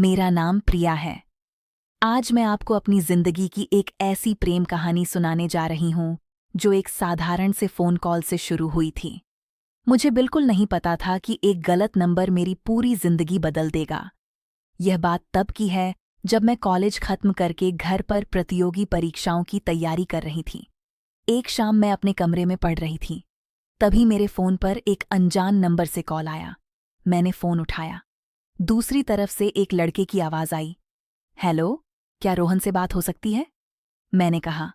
मेरा नाम प्रिया है। आज मैं आपको अपनी जिंदगी की एक ऐसी प्रेम कहानी सुनाने जा रही हूं जो एक साधारण से फोन कॉल से शुरू हुई थी। मुझे बिल्कुल नहीं पता था कि एक गलत नंबर मेरी पूरी जिंदगी बदल देगा। यह बात तब की है जब मैं कॉलेज खत्म करके घर पर प्रतियोगी परीक्षाओं की तैयारी कर रही थी। एक शाम मैं अपने कमरे में पढ़ रही थी। तभी मेरे फोन पर एक अनजान नंबर से कॉल आया। मैंने फोन उठाया। दूसरी तरफ से एक लड़के की आवाज आई, हेलो, क्या रोहन से बात हो सकती है? मैंने कहा,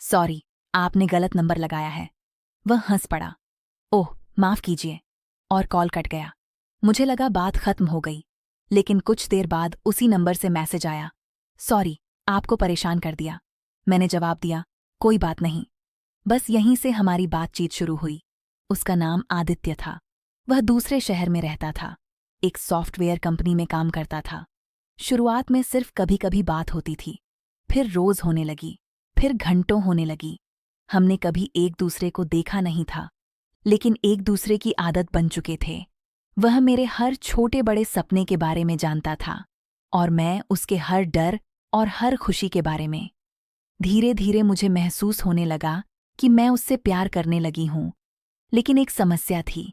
सॉरी, आपने गलत नंबर लगाया है। वह हंस पड़ा, ओह माफ कीजिए, और कॉल कट गया। मुझे लगा बात खत्म हो गई, लेकिन कुछ देर बाद उसी नंबर से मैसेज आया, सॉरी, आपको परेशान कर दिया। मैंने जवाब दिया, कोई बात नहीं। बस यहीं से हमारी बातचीत शुरू हुई। उसका नाम आदित्य था। वह दूसरे शहर में रहता था, एक सॉफ्टवेयर कंपनी में काम करता था। शुरुआत में सिर्फ कभी कभी बात होती थी, फिर रोज होने लगी, फिर घंटों होने लगी। हमने कभी एक दूसरे को देखा नहीं था, लेकिन एक दूसरे की आदत बन चुके थे। वह मेरे हर छोटे बड़े सपने के बारे में जानता था, और मैं उसके हर डर और हर खुशी के बारे में। धीरे धीरे मुझे महसूस होने लगा कि मैं उससे प्यार करने लगी हूं। लेकिन एक समस्या थी,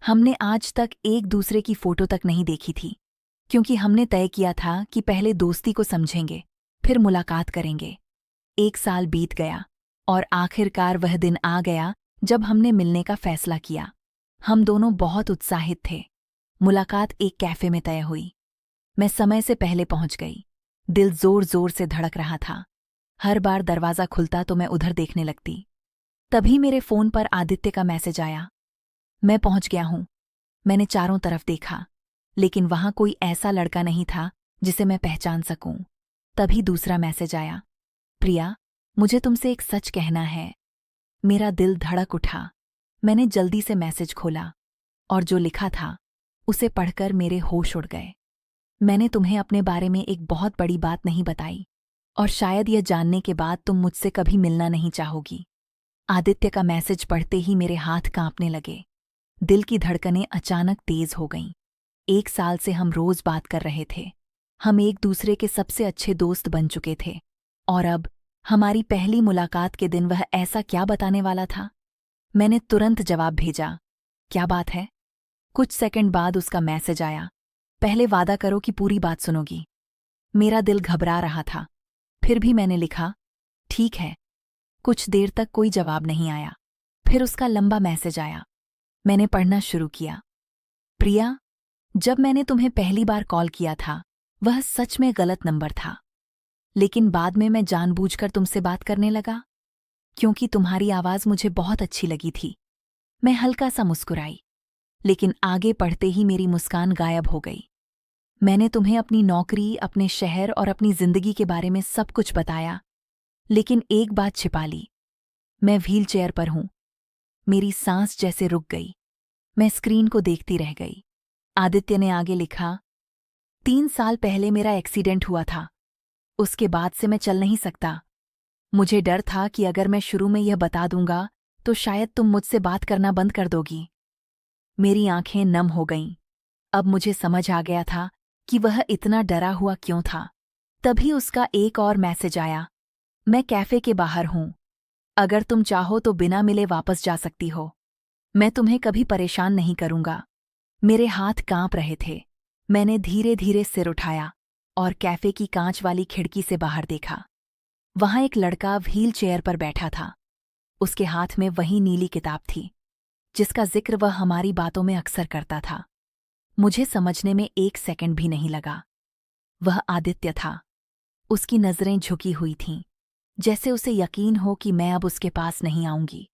हमने आज तक एक दूसरे की फोटो तक नहीं देखी थी, क्योंकि हमने तय किया था कि पहले दोस्ती को समझेंगे, फिर मुलाकात करेंगे। एक साल बीत गया, और आखिरकार वह दिन आ गया जब हमने मिलने का फैसला किया। हम दोनों बहुत उत्साहित थे। मुलाकात एक कैफे में तय हुई। मैं समय से पहले पहुंच गई। दिल जोर जोर से धड़क रहा था। हर बार दरवाज़ा खुलता तो मैं उधर देखने लगती। तभी मेरे फोन पर आदित्य का मैसेज आया, मैं पहुंच गया हूं। मैंने चारों तरफ देखा, लेकिन वहां कोई ऐसा लड़का नहीं था जिसे मैं पहचान सकूं। तभी दूसरा मैसेज आया, प्रिया, मुझे तुमसे एक सच कहना है। मेरा दिल धड़क उठा। मैंने जल्दी से मैसेज खोला, और जो लिखा था उसे पढ़कर मेरे होश उड़ गए। मैंने तुम्हें अपने बारे में एक बहुत बड़ी बात नहीं बताई, और शायद यह जानने के बाद तुम मुझसे कभी मिलना नहीं चाहोगी। आदित्य का मैसेज पढ़ते ही मेरे हाथ कांपने लगे। दिल की धड़कनें अचानक तेज हो गईं। एक साल से हम रोज बात कर रहे थे। हम एक दूसरे के सबसे अच्छे दोस्त बन चुके थे, और अब हमारी पहली मुलाकात के दिन वह ऐसा क्या बताने वाला था? मैंने तुरंत जवाब भेजा, क्या बात है? कुछ सेकंड बाद उसका मैसेज आया, पहले वादा करो कि पूरी बात सुनोगी। मेरा दिल घबरा रहा था, फिर भी मैंने लिखा, ठीक है। कुछ देर तक कोई जवाब नहीं आया। फिर उसका लंबा मैसेज आया। मैंने पढ़ना शुरू किया, प्रिया, जब मैंने तुम्हें पहली बार कॉल किया था वह सच में गलत नंबर था, लेकिन बाद में मैं जानबूझकर तुमसे बात करने लगा, क्योंकि तुम्हारी आवाज़ मुझे बहुत अच्छी लगी थी। मैं हल्का सा मुस्कुराई, लेकिन आगे पढ़ते ही मेरी मुस्कान गायब हो गई। मैंने तुम्हें अपनी नौकरी, अपने शहर और अपनी जिंदगी के बारे में सब कुछ बताया, लेकिन एक बात छिपा ली, मैं व्हील चेयर पर हूं। मेरी सांस जैसे रुक गई। मैं स्क्रीन को देखती रह गई। आदित्य ने आगे लिखा, 3 साल पहले मेरा एक्सीडेंट हुआ था। उसके बाद से मैं चल नहीं सकता। मुझे डर था कि अगर मैं शुरू में यह बता दूंगा तो शायद तुम मुझसे बात करना बंद कर दोगी। मेरी आंखें नम हो गईं। अब मुझे समझ आ गया था कि वह इतना डरा हुआ क्यों था। तभी उसका एक और मैसेज आया, मैं कैफे के बाहर हूं। अगर तुम चाहो तो बिना मिले वापस जा सकती हो। मैं तुम्हें कभी परेशान नहीं करूंगा। मेरे हाथ कांप रहे थे। मैंने धीरे धीरे सिर उठाया और कैफे की कांच वाली खिड़की से बाहर देखा। वहां एक लड़का व्हील चेयर पर बैठा था। उसके हाथ में वही नीली किताब थी जिसका जिक्र वह हमारी बातों में अक्सर करता था। मुझे समझने में 1 सेकंड भी नहीं लगा। वह आदित्य था। उसकी नजरें झुकी हुई थीं, जैसे उसे यकीन हो कि मैं अब उसके पास नहीं आऊंगी।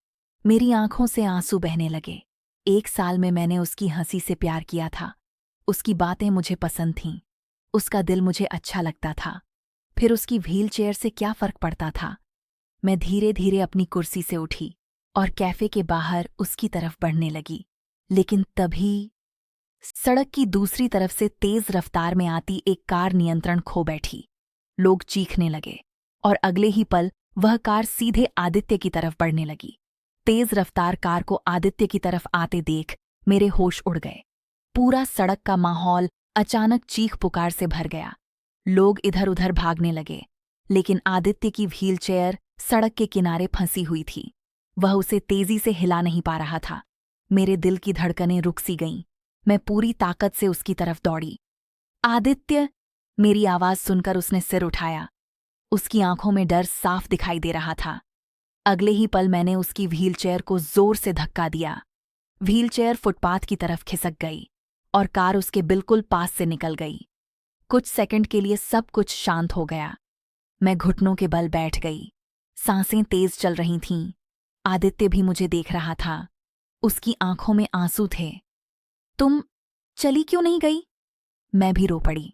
मेरी आंखों से आंसू बहने लगे। 1 साल में मैंने उसकी हंसी से प्यार किया था। उसकी बातें मुझे पसंद थीं। उसका दिल मुझे अच्छा लगता था। फिर उसकी व्हील चेयर से क्या फर्क पड़ता था? मैं धीरे धीरे अपनी कुर्सी से उठी और कैफे के बाहर उसकी तरफ बढ़ने लगी। लेकिन तभी सड़क की दूसरी तरफ से तेज रफ्तार में आती एक कार नियंत्रण खो बैठी। लोग चीखने लगे, और अगले ही पल वह कार सीधे आदित्य की तरफ बढ़ने लगी। तेज रफ्तार कार को आदित्य की तरफ आते देख मेरे होश उड़ गए। पूरा सड़क का माहौल अचानक चीख पुकार से भर गया। लोग इधर उधर भागने लगे, लेकिन आदित्य की व्हीलचेयर सड़क के किनारे फंसी हुई थी। वह उसे तेजी से हिला नहीं पा रहा था। मेरे दिल की धड़कनें रुक सी गईं। मैं पूरी ताकत से उसकी तरफ दौड़ी। आदित्य! मेरी आवाज सुनकर उसने सिर उठाया। उसकी आंखों में डर साफ दिखाई दे रहा था। अगले ही पल मैंने उसकी व्हीलचेयर को जोर से धक्का दिया। व्हीलचेयर फुटपाथ की तरफ खिसक गई और कार उसके बिल्कुल पास से निकल गई। कुछ सेकंड के लिए सब कुछ शांत हो गया। मैं घुटनों के बल बैठ गई। सांसें तेज चल रही थीं। आदित्य भी मुझे देख रहा था। उसकी आंखों में आंसू थे। तुम चली क्यों नहीं गई? मैं भी रो पड़ी।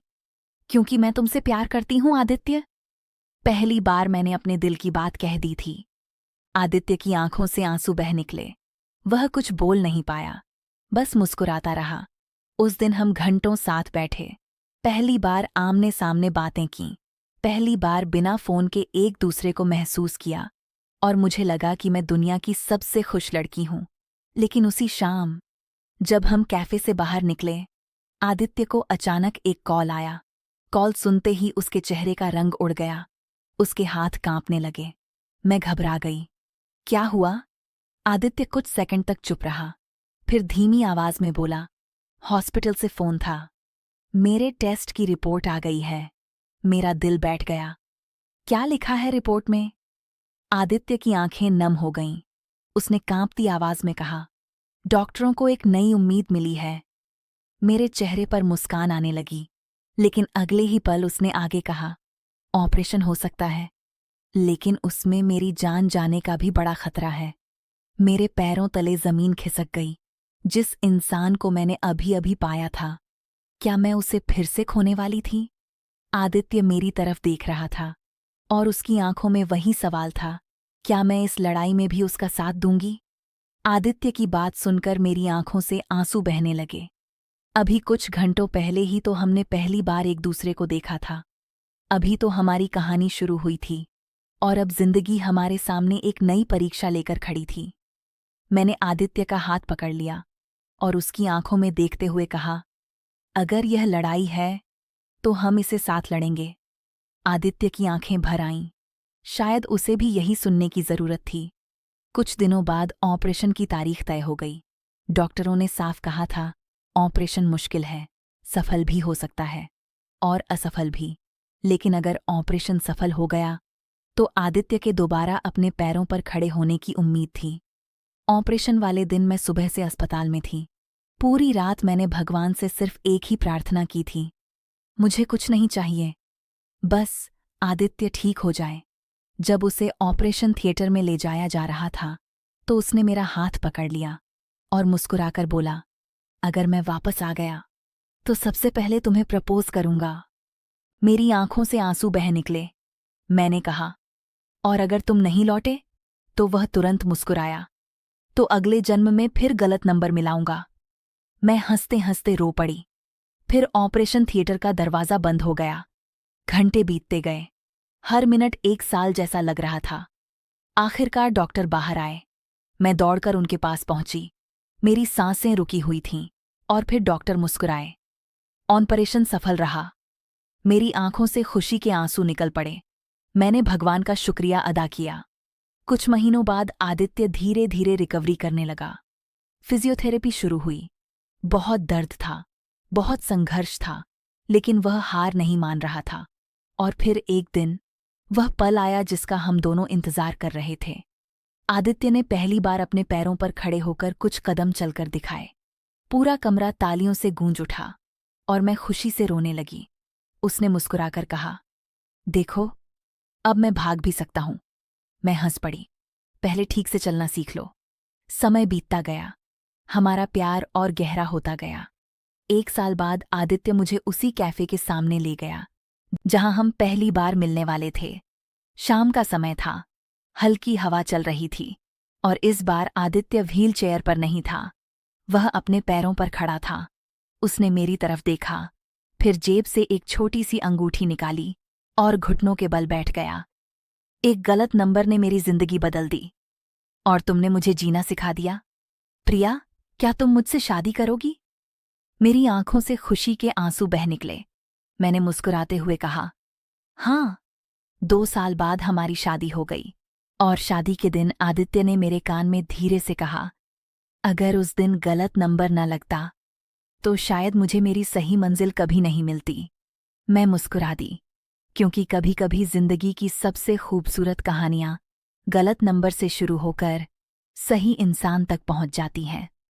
क्योंकि मैं तुमसे प्यार करती हूं आदित्य। पहली बार मैंने अपने दिल की बात कह दी थी। आदित्य की आंखों से आंसू बह निकले। वह कुछ बोल नहीं पाया, बस मुस्कुराता रहा। उस दिन हम घंटों साथ बैठे। पहली बार आमने सामने बातें की। पहली बार बिना फोन के एक दूसरे को महसूस किया। और मुझे लगा कि मैं दुनिया की सबसे खुश लड़की हूं। लेकिन उसी शाम जब हम कैफे से बाहर निकले, आदित्य को अचानक एक कॉल आया। कॉल सुनते ही उसके चेहरे का रंग उड़ गया। उसके हाथ कांपने लगे। मैं घबरा गई। क्या हुआ? आदित्य कुछ सेकंड तक चुप रहा, फिर धीमी आवाज में बोला, हॉस्पिटल से फोन था। मेरे टेस्ट की रिपोर्ट आ गई है। मेरा दिल बैठ गया। क्या लिखा है रिपोर्ट में? आदित्य की आंखें नम हो गईं। उसने कांपती आवाज में कहा, डॉक्टरों को एक नई उम्मीद मिली है। मेरे चेहरे पर मुस्कान आने लगी, लेकिन अगले ही पल उसने आगे कहा, ऑपरेशन हो सकता है, लेकिन उसमें मेरी जान जाने का भी बड़ा खतरा है। मेरे पैरों तले जमीन खिसक गई। जिस इंसान को मैंने अभी अभी पाया था, क्या मैं उसे फिर से खोने वाली थी? आदित्य मेरी तरफ देख रहा था और उसकी आंखों में वही सवाल था, क्या मैं इस लड़ाई में भी उसका साथ दूंगी? आदित्य की बात सुनकर मेरी आंखों से आंसू बहने लगे। अभी कुछ घंटों पहले ही तो हमने पहली बार एक दूसरे को देखा था। अभी तो हमारी कहानी शुरू हुई थी और अब जिंदगी हमारे सामने एक नई परीक्षा लेकर खड़ी थी। मैंने आदित्य का हाथ पकड़ लिया और उसकी आंखों में देखते हुए कहा, अगर यह लड़ाई है तो हम इसे साथ लड़ेंगे। आदित्य की आंखें भर आईं। शायद उसे भी यही सुनने की जरूरत थी। कुछ दिनों बाद ऑपरेशन की तारीख तय हो गई। डॉक्टरों ने साफ कहा था, ऑपरेशन मुश्किल है, सफल भी हो सकता है और असफल भी। लेकिन अगर ऑपरेशन सफल हो गया तो आदित्य के दोबारा अपने पैरों पर खड़े होने की उम्मीद थी। ऑपरेशन वाले दिन मैं सुबह से अस्पताल में थी। पूरी रात मैंने भगवान से सिर्फ एक ही प्रार्थना की थी, मुझे कुछ नहीं चाहिए, बस आदित्य ठीक हो जाए। जब उसे ऑपरेशन थिएटर में ले जाया जा रहा था तो उसने मेरा हाथ पकड़ लिया और मुस्कुराकर बोला, अगर मैं वापस आ गया तो सबसे पहले तुम्हें प्रपोज करूंगा। मेरी आंखों से आंसू बह निकले। मैंने कहा, और अगर तुम नहीं लौटे? तो वह तुरंत मुस्कुराया, तो अगले जन्म में फिर गलत नंबर मिलाऊंगा। मैं हंसते हंसते रो पड़ी। फिर ऑपरेशन थिएटर का दरवाजा बंद हो गया। घंटे बीतते गए। हर मिनट एक साल जैसा लग रहा था। आखिरकार डॉक्टर बाहर आए। मैं दौड़कर उनके पास पहुंची। मेरी सांसें रुकी हुई थीं और फिर डॉक्टर मुस्कुराए। ऑपरेशन सफल रहा। मेरी आंखों से खुशी के आंसू निकल पड़े। मैंने भगवान का शुक्रिया अदा किया। कुछ महीनों बाद आदित्य धीरे धीरे रिकवरी करने लगा। फिजियोथेरेपी शुरू हुई। बहुत दर्द था, बहुत संघर्ष था, लेकिन वह हार नहीं मान रहा था। और फिर एक दिन वह पल आया जिसका हम दोनों इंतजार कर रहे थे। आदित्य ने पहली बार अपने पैरों पर खड़े होकर कुछ कदम चलकर दिखाए। पूरा कमरा तालियों से गूंज उठा और मैं खुशी से रोने लगी। उसने मुस्कुराकर कहा, देखो, अब मैं भाग भी सकता हूं। मैं हंस पड़ी। पहले ठीक से चलना सीख लो। समय बीतता गया। हमारा प्यार और गहरा होता गया। 1 साल बाद आदित्य मुझे उसी कैफे के सामने ले गया जहां हम पहली बार मिलने वाले थे। शाम का समय था। हल्की हवा चल रही थी और इस बार आदित्य व्हील चेयर पर नहीं था। वह अपने पैरों पर खड़ा था। उसने मेरी तरफ देखा, फिर जेब से एक छोटी सी अंगूठी निकाली और घुटनों के बल बैठ गया। एक गलत नंबर ने मेरी जिंदगी बदल दी और तुमने मुझे जीना सिखा दिया। प्रिया, क्या तुम मुझसे शादी करोगी? मेरी आंखों से खुशी के आंसू बह निकले। मैंने मुस्कुराते हुए कहा, हाँ, 2 साल बाद हमारी शादी हो गई। और शादी के दिन आदित्य ने मेरे कान में धीरे से कहा, अगर उस दिन गलत नंबर न लगता तो शायद मुझे मेरी सही मंजिल कभी नहीं मिलती। मैं मुस्कुरा दी, क्योंकि कभी कभी जिंदगी की सबसे खूबसूरत कहानियां गलत नंबर से शुरू होकर सही इंसान तक पहुंच जाती हैं।